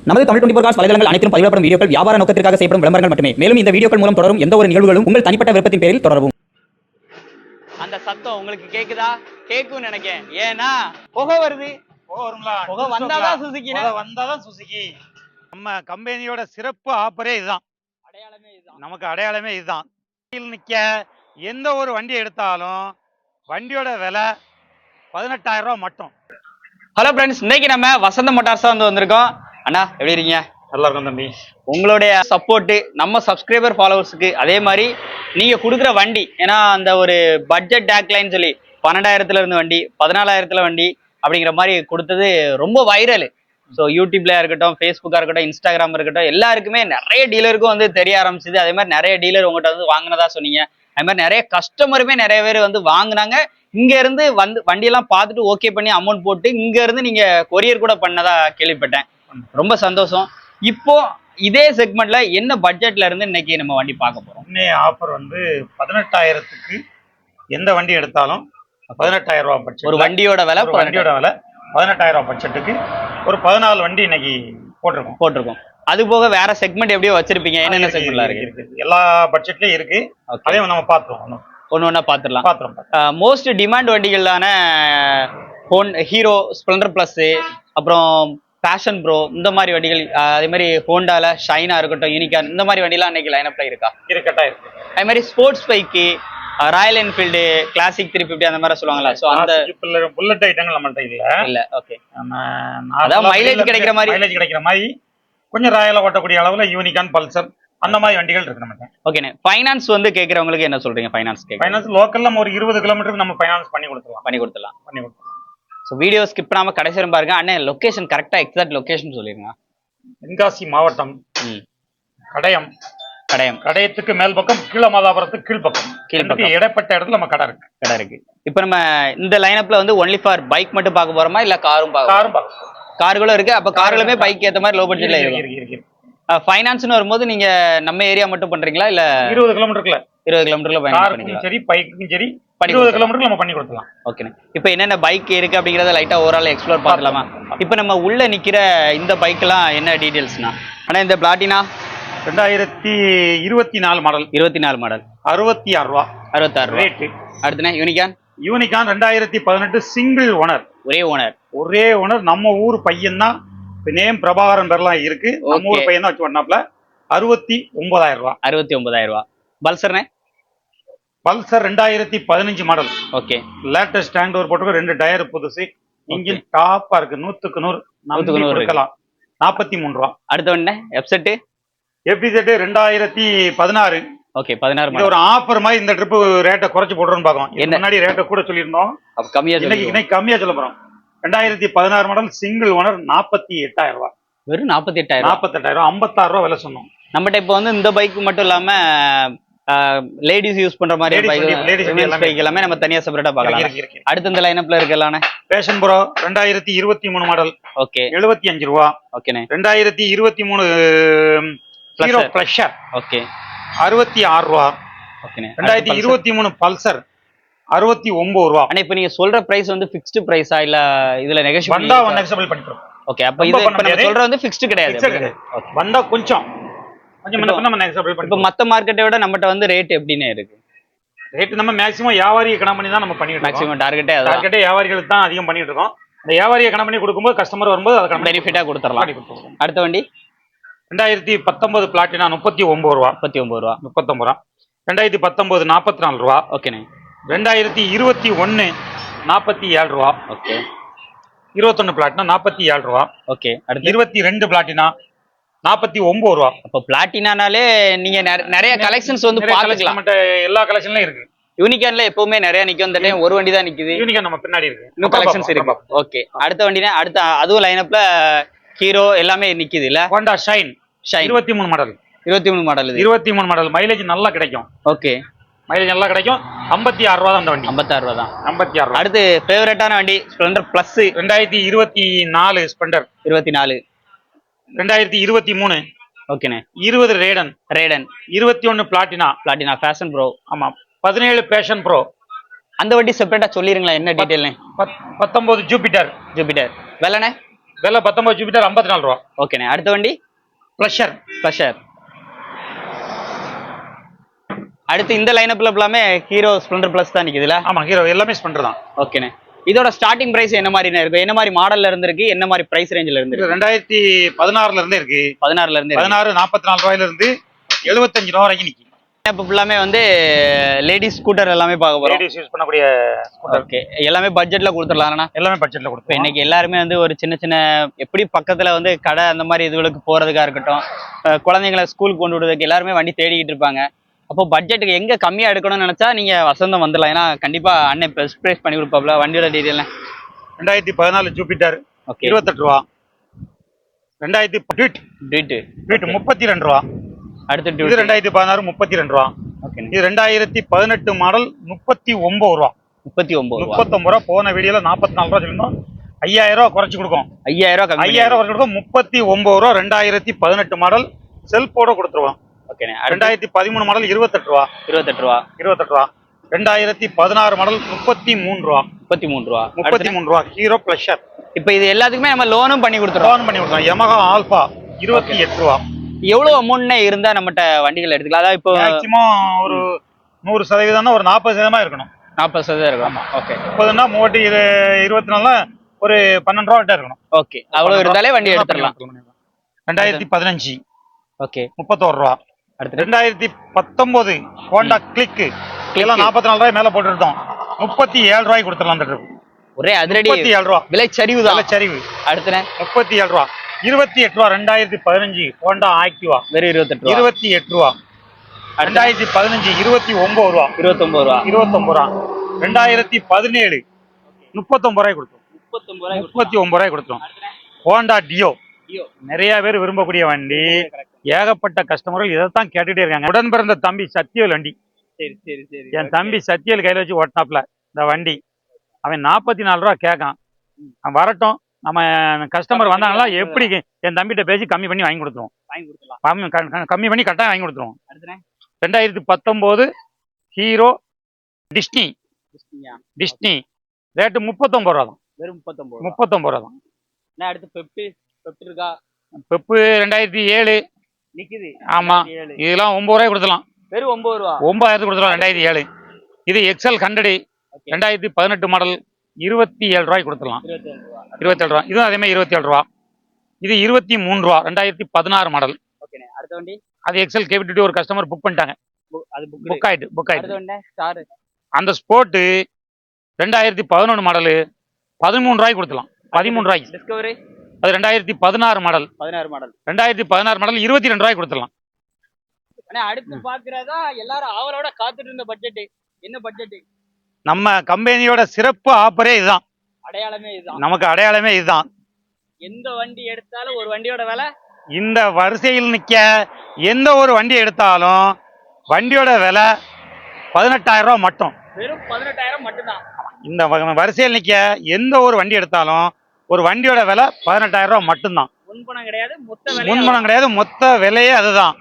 நமது தமிழ் 24 காஸ் வலைதளங்கள் அனைத்தும் பதிவிடப்படும் வீடியோக்கள் வியாபார நோக்கத்திற்காக செய்யப்படும் விளம்பரங்கள் மட்டுமே. மேலும் இந்த வீடியோக்கள் மூலம் தொடரும் எந்த ஒரு நிகழ்வுகளும் உங்கள் தனிப்பட்ட விருப்பத்தின் பேரில் தொடரவும். அந்த சத்தம் உங்களுக்கு கேக்குதா? கேக்கும்னு நினைக்கிறேன். ஏன்னா புகை வருது. புகை வந்தாதான் சுசுகி. வந்தாதான் சுசுகி. நம்ம கம்பெனியோட சிறப்பு ஆஃபரே இதுதான். அடையாளமே இதுதான். நமக்கு அடையாளமே இதுதான். நிக்க எந்த ஒரு வண்டி எடுத்தாலும் வண்டியோட விலை 18,000 ரூபாய் மட்டும். ஹலோ ஃப்ரெண்ட்ஸ், இன்னைக்கு நம்ம வசந்த மோட்டார்ஸ் வந்து வந்திருக்கோம். அண்ணா எப்படி இருக்கீங்க? நல்லா இருக்கும் தம்பி. உங்களுடைய சப்போர்ட்டு நம்ம சப்ஸ்கிரைபர் ஃபாலோவர்ஸுக்கு, அதே மாதிரி நீங்க கொடுக்குற வண்டி, ஏன்னா அந்த ஒரு பட்ஜெட் டேக்லைன்னு சொல்லி 12,000 இருந்து வண்டி, 14,000 வண்டி அப்படிங்கிற மாதிரி கொடுத்தது ரொம்ப வைரல். ஸோ யூடியூப்ல இருக்கட்டும், ஃபேஸ்புக்கா இருக்கட்டும், இன்ஸ்டாகிராம் இருக்கட்டும், எல்லாருக்குமே நிறைய டீலருக்கும் வந்து தெரிய ஆரம்பிச்சுது. அதே மாதிரி நிறைய டீலர் உங்கள்கிட்ட வந்து வாங்கினதா சொன்னீங்க. அது மாதிரி நிறைய கஸ்டமருமே நிறைய பேர் வந்து வாங்கினாங்க. இங்க இருந்து வந்து வண்டியெல்லாம் பார்த்துட்டு ஓகே பண்ணி அமௌண்ட் போட்டு இங்க இருந்து நீங்க கொரியர் கூட பண்ணதா கேள்விப்பட்டேன். ரொம்ப சந்தோஷம். இப்போ இதே செக்மெண்ட்ல என்ன பட்ஜெட்ல இருந்து இன்னைக்கு நம்ம வண்டி பார்க்க போறோம்? இன்னைக்கு ஆஃபர் வந்து 18,000க்கு எந்த வண்டி எடுத்தாலும் 18,000 ரூபாய் பட்ஜெட். ஒரு வண்டியோட விலை 18,000 ரூபாய் பட்ஜெட்டுக்கு ஒரு 14 வண்டி இன்னைக்கு போட்டிருக்கோம். அது போக வேற செக்மெண்ட் எப்படியோ வச்சிருப்பீங்க? என்னென்ன செக்மெண்ட்ல இருக்கு? எல்லா பட்ஜெட்லயும் இருக்கு. அதையும் நம்ம பாத்துறோம். ஒண்ணு பாத்துடலாம். மோஸ்ட் டிமாண்ட் வண்டிகளான ஹீரோ, ஸ்ப்ளெண்டர் பிளஸ், அப்புறம் பேஷன் ப்ரோ, இந்த மாதிரி வண்டிகள், அதே மாதிரி ஹோண்டால ஷைனா இருக்கட்டும், யூனிகான், இந்த மாதிரி வண்டிலாம் இன்னைக்கு லைனப்ல இருக்கா? இருக்கட்டா இருக்கு. அதே மாதிரி sports bike, Royal Enfield, classic 350 அந்த மாதிரி சொல்லுவாங்களா? சோ அந்த புல்லட் ஐட்டங்கள் நம்மள்ட்ட இல்ல. ஓகே. அதான் மைலேஜ் கிடைக்கிற மாதிரி கொஞ்சம் ராயலா ஓட்டக்கூடிய அளவுல யூனிகான், பல்சர் அந்த மாதிரி வண்டிகள் இருக்கு நம்மகிட்ட. ஓகேண்ணே. ஃபைனான்ஸ் வந்து கேட்கறவங்களுக்கு என்ன சொல்றீங்க? ஃபைனான்ஸ் லோக்கல்ல நம்ம ஒரு 20 கிலோமீட்டருக்கு நம்ம ஃபைனான்ஸ் பண்ணி கொடுத்துடலாம். ஸோ வீடியோ ஸ்கிப் பண்ணாம கடைசி வரை பாருங்க. அண்ணே, லொகேஷன் கரெக்டா எக்ஸாக்ட் லொகேஷன் சொல்லிருங்க. தென்காசி மாவட்டம், கடையத்துக்கு மேல் பக்கம், கீழமாதாபுரத்துக்கு கீழ்பக்கம் இடைப்பட்ட இடத்துல நம்ம கடை இருக்கு. இப்ப நம்ம இந்த லைனப்ல வந்து ஒன்லி ஃபார் பைக் மட்டும் பார்க்க போறோமா, இல்ல கார்களும் இருக்கு? அப்ப கார்களுமே பைக் ஏத்த மாதிரி லோ பட்ஜெட்ல இருக்கு. ஃபைனான்ஸ்னு வரும்போது நீங்க நம்ம ஏரியா மட்டும் பண்றீங்களா, இல்ல 20 கிலோமீட்டருக்குள்ள 20 கிலோமீட்டர்ல காருக்கும் சரி பைக்குக்கும் சரி 20 கிலோமீட்டருக்கு நம்ம பண்ணி கொடுக்கலாம். ஓகே. இப்போ என்னென்ன பைக் இருக்கு அப்படிங்கறத லைட்டா ஓவரால் எக்ஸ்ப்ளோர் பண்ணலாமா? இப்போ நம்ம உள்ள நிக்கிற இந்த பைக்லாம் என்ன டீடைல்ஸ்னா? ஆனா இந்த பிளாட்டினா 2024 மாடல் 66 ரூபா ரேட். அடுத்துனா யூனிகான் 2018 சிங்கிள் ஓனர், ஒரே ஓனர். நம்ம ஊர் பையன் தான், நேம் பிரபாகரன் பேர்லாம் இருக்கு. நம்ம ஊர் பையன் தான் வச்சு பண்ணாப்ல. 69,000 ரூபா. 69,000 ரூபா. Pulsar 2015 model. Okay. Latest stand over போட்டு 2 டயர் புதுசு. இன்ஜின் டாப்பா இருக்கு. 100க்கு 100 இருக்கலாம். 43 ரூபா. அடுத்த ஒண்ணு எஃப்செட் 2016. ஓகே. 16 இது ஒரு ஆஃபர் மாதிரி இந்த ட்ரிப் ரேட்டை குறைச்சு போடுறோம்னு பாக்கோம். முன்னாடி ரேட்டை கூட சொல்லியிருந்தோம், இன்னைக்கு கம்மியா சொல்ல போறோம். 2016 மாடல் சிங்கிள் ஓனர் 48,000 ரூபா. வெறும் 48,000 56 ரூபா விலை சொன்னோம். நம்மகிட்ட இப்போ வந்து இந்த பைக் மட்டும் இல்லாம லேடிஸ் யூஸ் பண்ற மாதிரி பைக் எல்லாமே நம்ம தனியா செப்பரேட்டா பார்க்கலாம். அடுத்த இந்த லைனப்ல இருக்கலானே பேஷன் ப்ரோ 2023 மாடல். ஓகே. 75 ரூபா. ஓகேண்ணே. 2023 ஹீரோ ப்ளஷர். ஓகே. 66 ரூபா. ஓகேண்ணே. 2023 பல்சர் 69 ரூபா. ஆனா இப்போ நீங்க சொல்ற பிரைஸ் வந்து ஃபிக்ஸ்டு பிரைஸா, இல்ல இதுல நெகோஷியபிள் பண்ணிக்கிறோம்? ஓகே. அப்ப இது நம்ம சொல்ற வந்து ஃபிக்ஸ்டு கிடையாது. வந்தா கொஞ்சம் நம்ம நெகோஷியபிள் பண்ணி. இப்போ மத்த மார்க்கெட்டை விட நம்மகிட்ட வந்து ரேட் எப்படினே இருக்கு? ரேட் நம்ம மேக்ஸிமம் வியாபாரியை கணக்கு பண்ணி தான் நம்ம பண்ணிட்டு இருக்கோம். மேக்ஸிமம் டார்கெட்டே வியாபாரிகளுக்கு தான் அதிகம் பண்ணிட்டு இருக்கோம். இந்த வியாபாரியை கணக்கு பண்ணி கொடுக்கும்போது கஸ்டமர் வரும்போது அதுக்கு பெனிஃபிட்டா கொடுத்துறலாம். அடுத்த வண்டி 2019 பிளாட்டினா 39 ரூபா. 39 ரூபா. 2019 44 ரூபா. ஓகேண்ணே. 2021 47 ரூபா. ஓகே. 21 பிளாட்டினா 47 ரூபா. ஓகே. அடுத்து 22 பிளாட்டினா 49 ரூபா. அப்ப பிளாட்டினானாலே நீங்க நிறைய கலெக்ஷன்ஸ் வந்து பாத்துக்கலாம். எல்லா கலெக்ஷன்லயும் இருக்கு. யூனிகான்ல எப்பவுமே நிறைய நிக்கும். இந்த டைம் ஒரு வண்டி தான் நிக்குது. யூனிகான் நம்ம பின்னாடி இருக்கு. இன்னும் கலெக்ஷன்ஸ் இருக்கு. ஓகே. அடுத்த வண்டினா அடுத்த அதுவும் லைனப்ல ஹீரோ எல்லாமே நிக்குது இல்ல? Honda shine 23 model. 23 model mileage நல்லா கிடைக்கும். ஓகே. மைலேஜ் நல்லா கிடைக்கும். 56 ரூபா தான் அந்த வண்டி. 56 ரூபா தான். 56 ரூபா. அடுத்து ஃபேவரட்டான வண்டி ஸ்ப்ளெண்டர் பிளஸ் 2024 ஸ்ப்ளெண்டர். 2023. ஓகேண்ணே. 20 ரேடன். 21 Platina fashion bro. ஆமா. 17 பேஷன் ப்ரோ. அந்த வண்டி செப்பரேட்டா சொல்லிருங்களா என்ன டீடைல்னே? 19 ஜூபிட்டர். வெள்ளனே வெள்ள 19 ஜூபிட்டர் 54 ரூபா. ஓகேண்ணே. அடுத்த வண்டி ப்ளஷர். அடுத்து இந்த லைனப்ல எல்லாமே ஹீரோ ஸ்ப்ளெண்டர் பிளஸ் தான் நிக்குதுல? ஆமா, ஹீரோ எல்லாமே ஸ்ப்ளெண்டர் தான். ஓகேண்ணே. இதோட ஸ்டார்டிங் பிரைஸ் என்ன மாதிரி இருக்கு? என்ன மாதிரி மாடல்ல இருந்து இருக்கு? என்ன மாதிரி பிரைஸ் ரேஞ்சில இருந்து இருக்கு? 2016ல இருந்தே இருக்கு. 16ல இருந்து 16 44 ரூபாயில இருந்து 75 ரூபா வரைக்கும் நிக்கி. இப்ப ஃபுல்லாமே வந்து லேடிஸ் ஸ்கூட்டர் எல்லாமே பார்க்க போறோம். லேடிஸ் யூஸ் பண்ணக்கூடிய ஸ்கூட்டர். ஓகே, எல்லாமே பட்ஜெட்ல கொடுத்துடலாம்ண்ணா? எல்லாமே பட்ஜெட்ல கொடுப்போம். இன்னைக்கு எல்லாருமே வந்து ஒரு சின்ன சின்ன எப்படி பக்கத்துல வந்து கடை அந்த மாதிரி இதுகளுக்கு போறதுக்கா இருக்கட்டும், குழந்தைங்களை ஸ்கூலுக்கு கொண்டு விடுறதுக்கு எல்லாருமே வண்டி தேடிக்கிட்டு இருப்பாங்க. அப்போ பட்ஜெட்டுக்கு எங்க கம்மியா எடுக்கணும்னு நினைச்சா நீங்க வசந்தம் வந்துடலாம். ஏன்னா கண்டிப்பா அண்ணன் பெஸ்ட் பிரைஸ் பண்ணி கொடுப்பாப்ல. வண்டியோட டீடைல் 2014 ஜூபிட்டர் 28 ரூபா. 2000 ட்வீட் 32 ரூபா. அடுத்து இது 2016 32 ரூபா. இது 2018 மாடல் 39 ரூபா. 39 ரூபா. போன வீடியோல 44 ரூபா சொல்லிருந்தோம். 5000 ரூபா குறைச்சு கொடுக்கும். 5000 ரூபா 5000 ரூபா குறைச்சு கொடுக்கும். 39 ரூபா. 2018 மாடல் செல்ஃபோட கொடுத்துருவோம். 2013 மாடல் 28 ரூபா. 28 ரூபா. 2016 மாடல் 33 ரூபா. 33 ரூபா. Hero pleasure. இப்ப இது எல்லாத்துக்குமே நம்ம லோனும் பண்ணி கொடுத்துறோம். யமஹா ஆல்பா 28 ரூபா. எவ்வளவு அமௌண்ட்னே இருந்தா நம்மகிட்ட வண்டிகள் எடுத்துக்கலாம்? அதாவது இப்போ மேக்ஸிமம் ஒரு 100% ஒரு 40% இருக்கணும். 40% இருக்கும். ஓகே. 30னா மூவட்டி 24ல ஒரு 12 ரூபா கிட்ட இருக்கணும். ஓகே, அவ்வளவு இருந்தாலே வண்டி எடுத்துடலாம். 2015 ஓகே 31 ரூபா. அடுத்து 2019 ஹோண்டா கிளிக் எல்லாம் 44 ரூபாய் மேல போட்டு இருந்தோம். 37 ரூபாய்க்கு கொடுத்துடலாம். அந்த ட்ரிப் ஒரே அதிரடி 37 ரூபா. விலை சரிவு தான். சரிவு. அடுத்து 37 ரூபா. 28 ரூபா. 2015 ஹோண்டா ஆக்டிவா வெறும் 28 ரூபா. 2015 29 ரூபா. 29 ரூபா. 2017 39 ரூபாய் கொடுத்தோம். 39 ரூபாய் கொடுத்தோம். ஹோண்டா டியோ நிறைய பேர் விரும்பக்கூடிய வண்டி. ஏகப்பட்ட கஸ்டமர்கள் இதைத்தான் கேட்டுட்டே இருக்காங்க. உடன் பிறந்த தம்பி சத்தியல் வண்டி. என் தம்பி சத்தியல் கையில வச்சு ஓட்டினாப்ல இந்த வண்டி. அவன் 44 ரூபா கேட்கான். அவன் வரட்டும், நம்ம கஸ்டமர் வந்தாங்களா எப்படி என் தம்பிகிட்ட பேசி கம்மி பண்ணி வாங்கி கொடுத்துருவோம். கம்மி பண்ணி கட்டாயம் வாங்கி கொடுத்துருவோம். 2019 ஹீரோ டிஸ்னி ரேட்டு 39 ரூபா தான். வெறும் 39 ரூபா தான். அடுத்து இருக்கா? பெப்பு 2007 நிக்குது. ஆமா, இதெல்லாம் 9 ரூபாய் கொடுத்துலாம். வெறும் 9 ரூபா. 9000 கொடுத்துலாம். 2007 இது எக்ஸல் 100 2018 மாடல் 27 ரூபாய் கொடுத்துலாம். 27 ரூபா. இதுவும் அதே மாதிரி 27 ரூபா. இது 23 ரூபா. 2016 மாடல். அடுத்த வண்டி அது எக்ஸல் கேபிடி ஒரு கஸ்டமர் புக் பண்ணிட்டாங்க. அது புக் ஆயிட்டு. அந்த ஸ்போர்ட் 2011 மாடல் 13 ரூபாய்க்கு கொடுத்துலாம். 13 ரூபாய்க்கு. டிஸ்கவரி அது 2016 மாடல். 2016 மாடல் 22 ரூபாய்க்கு கொடுத்துடலாம். அடுத்து பாக்குறதா எல்லாரும் அவரோட காத்துட்டு இருந்த பட்ஜெட் என்ன பட்ஜெட்? நம்ம கம்பெனியோட சிறப்பு ஆஃபரே இதுதான். அடையாளமே இதுதான். நமக்கு அடையாளமே இதுதான். எந்த வண்டி எடுத்தாலும் ஒரு வண்டியோட விலை இந்த வரிசையில் நிக்க எந்த ஒரு வண்டி எடுத்தாலும் வண்டியோட விலை 18,000 ரூபாய் மட்டும். வெறும் 18,000 மட்டும்தான். இந்த வரிசையில் நிக்க எந்த ஒரு வண்டி எடுத்தாலும் ஒரு வண்டியோட விலை 18,000 ரூபாய் மட்டும்தான். முன்பணம் கிடையாது, மொத்த விலையே அதுதான்.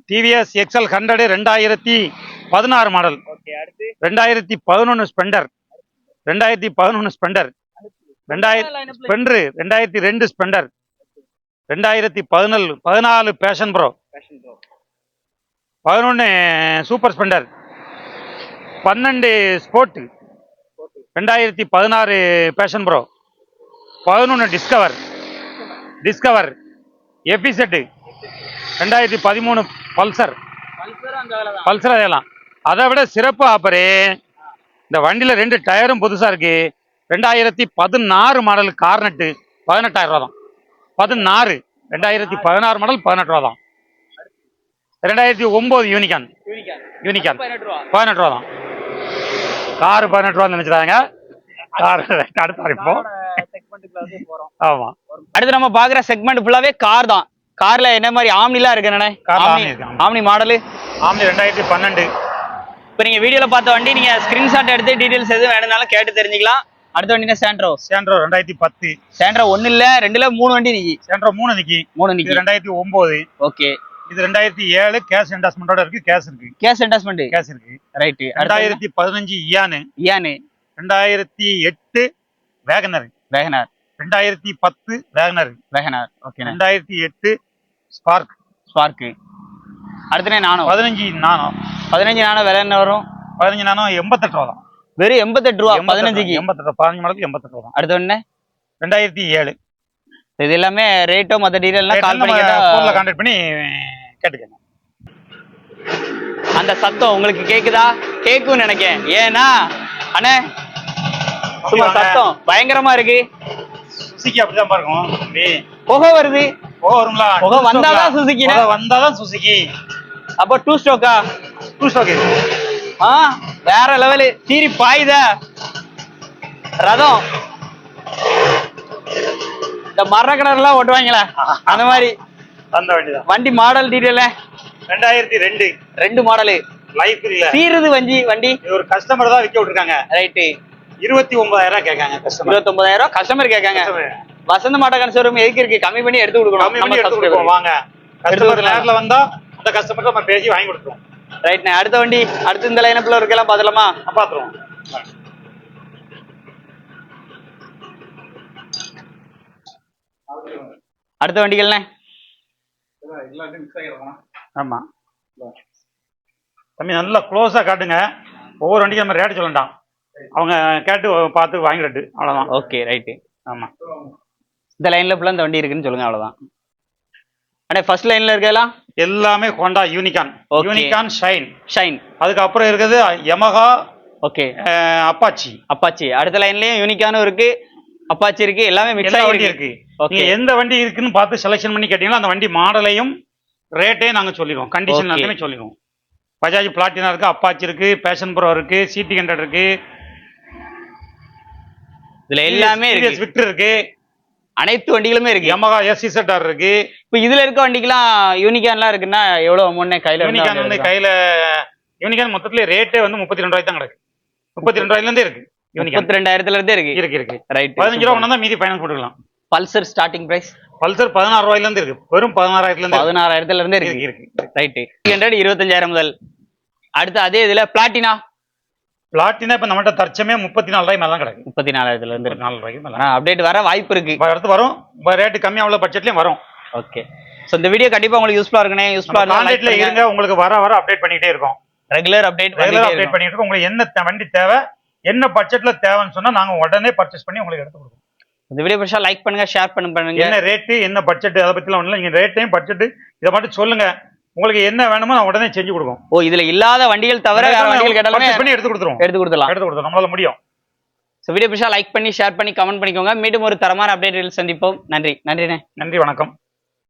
TVS XL 100 2016 model. 2011 Splendor. 2002 Splendor. 2014 Passion bro. 11 super Splendor. 12 sport. 2016 பேஷன் ப்ரோ. 11 டிஸ்கவர் எபிசெட். 2013 பல்சர் அதெல்லாம். அதை விட சிறப்பு ஆஃபரு இந்த வண்டியில 2 டயரும் புதுசா இருக்கு. 2016 மாடல் கார்னெட்டு 18,000 ரூபா தான். 2016 மாடல் 18 ரூபா தான். 2009 யூனிகான் 18 ரூபா தான். கார் 18 ரூபா நினைச்சிடாங்க. ஆமா. அடுத்து நம்ம பாக்குற செக்மெண்ட் ஃபுல்லாவே கார் தான். கார்ல என்ன மாதிரி ஆம்னிலாம் இருக்கு? Omni model omni 2012. இப்ப நீங்க வீடியோல பார்த்த வண்டி நீங்க ஸ்கிரீன்ஷாட் எடுத்து டீடைல்ஸ் எதுவும் வேணும்னாலும் கேட்டு தெரிஞ்சுக்கலாம். அடுத்த வண்டினா சாண்ட்ரோ 2010. சாண்ட்ரோ 1 இல்ல 2 இல்ல 3 வண்டி நிக்கி. சாண்ட்ரோ 3 நிக்கி. 2009. ஓகே. இது 2007 கேஷ் என்டாஸ்மெண்டோட இருக்கு. கேஷ் இருக்கு. Right. 2015 இயானு. 2008 Wagon R Wagon R 2010 Wagon R Wagon R ஓகேண்ணே 2008 ஸ்பார்க் ஸ்பார்க்கு அடுத்தனே நானோ 15 நானோ 15 நானோ விலை என்ன வரும் 15 நானோ 88 ரூபா தான் வெறும் 88 ரூபா 15க்கு 88 15 மாடலுக்கு 88 ரூபா தான் அடுத்த ஒண்ணு 2007 இது எல்லாமே ரேட்டோ மற்ற டீடைல்லாம் கால் பண்ணி போன்ல கேட்டா கான்டாக்ட் பண்ணி கேட்டுக்கங்க அந்த சத்தம் உங்களுக்கு கேக்குதா கேக்கும்னு நினைக்கிறேன் ஏன்னா அண்ணே சும்மா சத்தம் பயங்கரமா இருக்கு சுசுகி அப்படிதான் பாருக்கும் தம்பி புகை வருது வரும்ல புகை வந்தாதான் சுசுகி வந்தாதான் சுசுகி அப்ப 2 ஸ்டோக்கா 2 ஸ்டாக் வேற லெவலு சீரி பாயுத ரதம் இந்த மர கிணறுலாம் ஓட்டுவாங்களே அந்த மாதிரி அந்த வண்டிதான் வண்டி மாடல் டீடைல் 2002 மாடலு லைஃப் இல்ல சீருது வண்டி இது ஒரு கஸ்டமர் தான் விக்க விட்டுருக்காங்க ரைட்டு 29000 கேட்காங்க கஸ்டமர் 29000 கஸ்டமர் கேட்காங்க வசந்த மாட்டக்கான ஷோரூம் எதுக்கு இருக்கு கம்மி பண்ணி எடுத்து கொடுக்கணும் கம்மி பண்ணி எடுத்து கொடுப்போம் வாங்க கஸ்டமர் நேர்ல வந்தா அந்த கஸ்டமருக்கு நம்ம பேசி வாங்கி கொடுத்துருவோம் ரைட்ண்ணே அடுத்த வண்டி அடுத்து இந்த லைனப்ல இருக்கலாம் பாத்துலாமா பாத்துருவோம் அடுத்த வண்டிகள்ண்ணே ஆமா தம்பி நல்லா க்ளோஸா காட்டுங்க ஒவ்வொரு வண்டிக்கும் நம்ம ரேட்டு சொல்லண்டாம் அவங்க கேட்டு பார்த்து வாங்கிட்டு அவ்வளவுதான் ஓகே ரைட்டு ஆமா இந்த லைன்ல ஃபுல்லா இந்த வண்டி இருக்குன்னு சொல்லுங்க அவ்வளவுதான் அண்ணே ஃபர்ஸ்ட் லைன்ல இருக்கலாம் எல்லாமே Honda unicorn Okay. Unicorn shine அதுக்கப்புறம் இருக்குது யமஹா ஓகே அப்பாச்சி அப்பாச்சி அடுத்த லைன்லயும் யூனிக்கானும் இருக்கு அப்பாச்சி இருக்கு எல்லாமே மிக்ஸ் எல்லா ஆகி வண்டி இருக்கு இருக்கு Okay. நீங்க எந்த வண்டி இருக்குன்னு பார்த்து செலெக்ஷன் பண்ணி கேட்டீங்கன்னா அந்த வண்டி மாடலையும் ரேட்டையும் நாங்க சொல்லிடுவோம் கண்டிஷன் Okay. எல்லாமே சொல்லிடுவோம் பஜாஜ் பிளாட்டினா இருக்கு அப்பாச்சி இருக்கு பேஷன் ப்ரோ இருக்கு சிடி 100 இருக்கு இதுல எல்லாமே இருக்கு விக்டர் இருக்கு அனைத்து வண்டிகளுமே இருக்கு யமஹா எஸ்இசெட்ஆர் இருக்கு இப்ப இதுல இருக்க வண்டிக்கெல்லாம் யூனிகான்லாம் இருக்குன்னா எவ்வளவு அமௌண்ட் கையில யூனிகான் வந்து கையில யூனிகான் மொத்தத்துல ரேட்டே வந்து 32 ரூபாய் தான் கிடக்கு 32 ரூபாயில இருந்தே இருக்கு யூனிகான் 32,000 இருந்தே இருக்கு இருக்கு ரைட் 15 ரூபா கொண்டா மீதி ஃபைனான்ஸ் போட்டுக்கலாம் பல்சர் ஸ்டார்டிங் பிரைஸ் பல்சர் 16 ரூபாயில இருந்து இருக்கு வெறும் 16000 இருந்து 16,000 இருந்தே இருக்கு இருக்கு ரைட் 25,000 முதல் அடுத்து அதே இதுல பிளாட்டினா பிளாட்டினா இப்ப நம்மகிட்ட தற்சமே 34 ரூபாய் மேல தான் கிடக்கு 34,000 இருந்து இருக்கு 34 ரூபாய்க்கு மேல அப்டேட் வர வாய்ப்பு இருக்கு அடுத்து வரும் ரேட் கம்மியா உள்ள பட்ஜெட்லயும் வரும் ஓகே சோ இந்த வீடியோ கண்டிப்பா உங்களுக்கு யூஸ்ஃபுல்லா இருக்குனே யூஸ்ஃபுல்லா கான்டாக்ட்ல இருங்க உங்களுக்கு வர அப்டேட் பண்ணிட்டே இருக்கோம் ரெகுலர் அப்டேட் பண்ணிட்டே இருக்கோம் உங்களுக்கு என்ன வண்டி தேவை என்ன பட்ஜெட்ல தேவைன்னு சொன்னா நாங்க உடனே பர்ச்சேஸ் பண்ணி உங்களுக்கு எடுத்து கொடுப்போம் இந்த வீடியோ பிடிச்சா லைக் பண்ணுங்க ஷேர் பண்ணுங்க என்ன ரேட் என்ன பட்ஜெட் அதை பத்திலாம் ஒண்ணு நீங்க ரேட்டையும் பட்ஜெட் இதை மட்டும் சொல்லுங்க உங்களுக்கு என்ன வேணுமோ நான் உடனே செஞ்சு கொடுப்போம் ஓ இதுல இல்லாத வண்டிகள் தவிர வேற வண்டிகள் கேட்டாலுமே பண்ணி எடுத்து கொடுத்துருவோம் எடுத்து கொடுத்துடலாம் நம்மளால முடியும் சோ வீடியோ பிடிச்சா லைக் பண்ணி ஷேர் பண்ணி கமெண்ட் பண்ணிக்கோங்க மீண்டும் ஒரு தரமான அப்டேட் சந்திப்போம் நன்றி நன்றிண்ணே நன்றி வணக்கம்